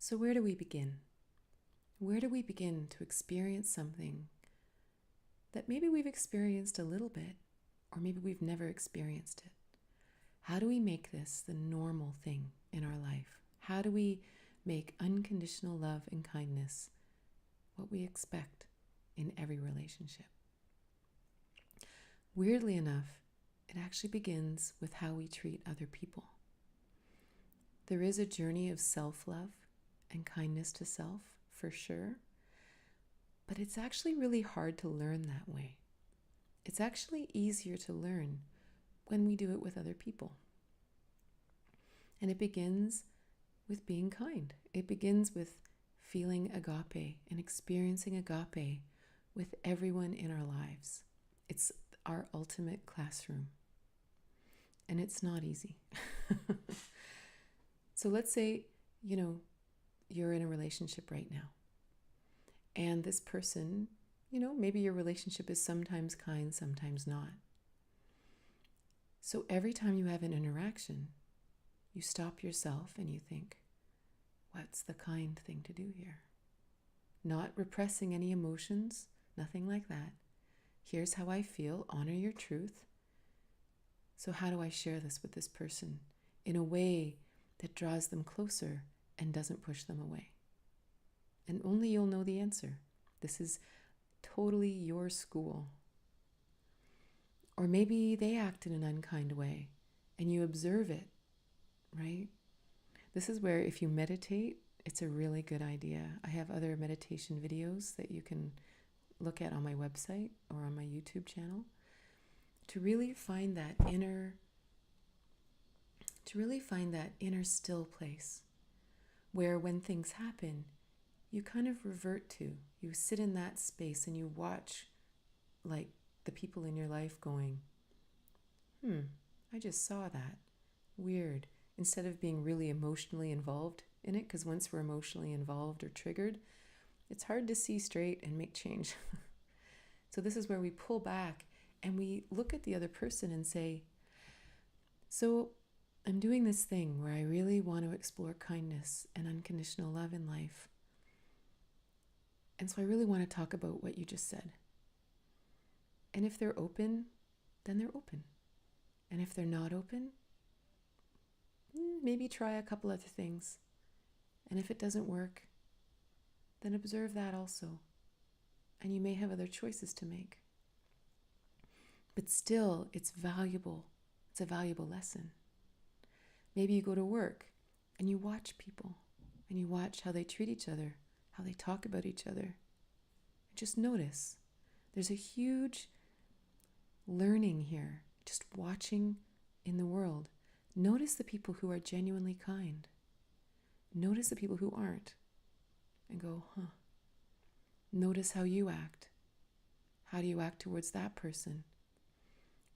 So where do we begin? Where do we begin to experience something that maybe we've experienced a little bit, or maybe we've never experienced it? How do we make this the normal thing in our life? How do we make unconditional love and kindness what we expect in every relationship? Weirdly enough, it actually begins with how we treat other people. There is a journey of self-love and kindness to self, for sure, but it's actually really hard to learn that way. It's actually easier to learn when we do it with other people. And it begins with being kind. It begins with feeling agape and experiencing agape with everyone in our lives. It's our ultimate classroom. And it's not easy. So let's say, you're in a relationship right now. And this person, maybe your relationship is sometimes kind, sometimes not. So every time you have an interaction, you stop yourself and you think, what's the kind thing to do here? Not repressing any emotions, nothing like that. Here's how I feel, honor your truth. So how do I share this with this person in a way that draws them closer and doesn't push them away? And only you'll know the answer. This is totally your school. Or maybe they act in an unkind way and you observe it, right? This is where if you meditate, it's a really good idea. I have other meditation videos that you can look at on my website or on my YouTube channel to really find that inner still place where when things happen, you kind of revert to. You sit in that space and you watch like the people in your life going, I just saw that. Weird. Instead of being really emotionally involved in it, because once we're emotionally involved or triggered, it's hard to see straight and make change. So this is where we pull back and we look at the other person and say, so I'm doing this thing where I really want to explore kindness and unconditional love in life. And so I really want to talk about what you just said. And if they're open, then they're open. And if they're not open, maybe try a couple other things. And if it doesn't work, then observe that also. And you may have other choices to make. But still, it's valuable. It's a valuable lesson. Maybe you go to work and you watch people and you watch how they treat each other, how they talk about each other. Just notice. There's a huge learning here, just watching in the world. Notice the people who are genuinely kind. Notice the people who aren't. And go, Notice how you act. How do you act towards that person?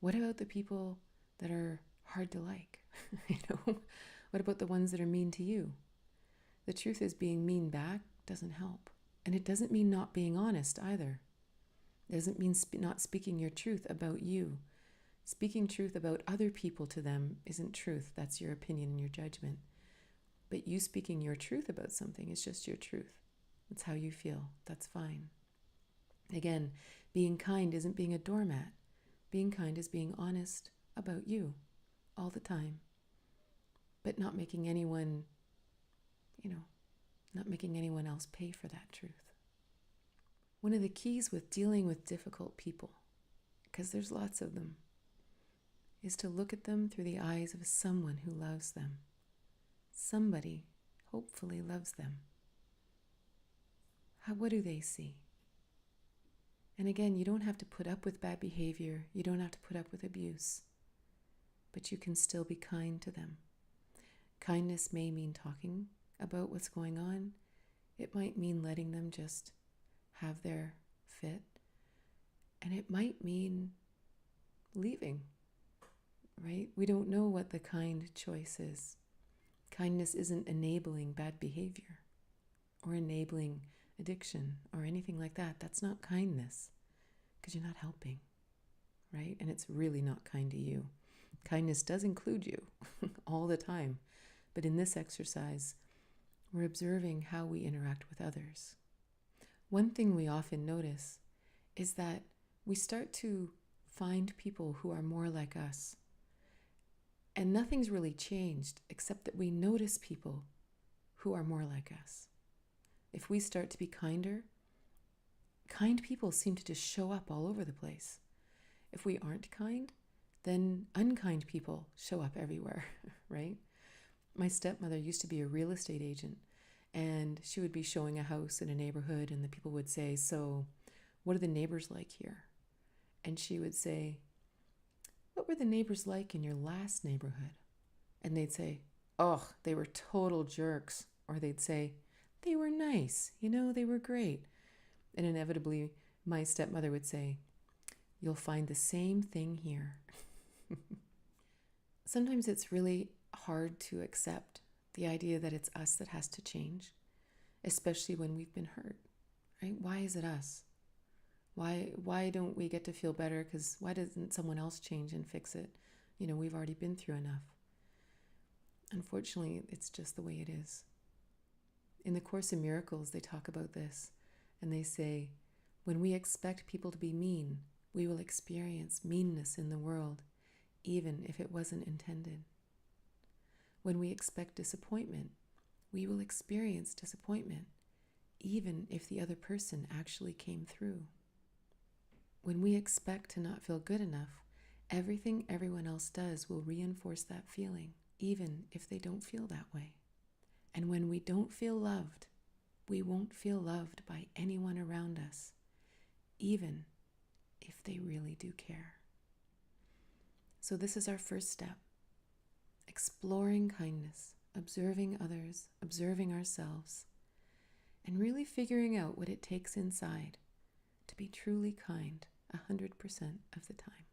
What about the people that are hard to like? What about the ones that are mean to you? The truth is, being mean back doesn't help. And it doesn't mean not being honest either. It doesn't mean not speaking your truth about you. Speaking truth about other people to them isn't truth. That's your opinion and your judgment. But you speaking your truth about something is just your truth. It's how you feel. That's fine. Again, being kind isn't being a doormat. Being kind is being honest about you all the time. But not making anyone, not making anyone else pay for that truth. One of the keys with dealing with difficult people, because there's lots of them, is to look at them through the eyes of someone who loves them. Somebody hopefully loves them. What do they see? And again, you don't have to put up with bad behavior. You don't have to put up with abuse. But you can still be kind to them. Kindness may mean talking about what's going on. It might mean letting them just have their fit. And it might mean leaving, right? We don't know what the kind choice is. Kindness isn't enabling bad behavior or enabling addiction or anything like that. That's not kindness, because you're not helping, right? And it's really not kind to you. Kindness does include you all the time. But in this exercise, We're observing how we interact with others. One thing we often notice is that we start to find people who are more like us. And nothing's really changed except that we notice people who are more like us. If we start to be kinder, kind people seem to just show up all over the place. If we aren't kind, then unkind people show up everywhere, right? My stepmother used to be a real estate agent, and she would be showing a house in a neighborhood, and the people would say, "So, what are the neighbors like here?" And she would say, "What were the neighbors like in your last neighborhood?" And they'd say, "Oh, they were total jerks." Or they'd say, "They were nice, they were great." And inevitably, my stepmother would say, "You'll find the same thing here." Sometimes it's really hard to accept the idea that it's us that has to change, especially when we've been hurt, right? Why is it us? Why don't we get to feel better? Because why doesn't someone else change and fix it? We've already been through enough. Unfortunately, it's just the way it is. In the Course in Miracles, they talk about this, and they say, when we expect people to be mean, we will experience meanness in the world, even if it wasn't intended. When we expect disappointment, we will experience disappointment, even if the other person actually came through. When we expect to not feel good enough, everything everyone else does will reinforce that feeling, even if they don't feel that way. And when we don't feel loved, we won't feel loved by anyone around us, even if they really do care. So this is our first step. Exploring kindness, observing others, observing ourselves, and really figuring out what it takes inside to be truly kind 100% of the time.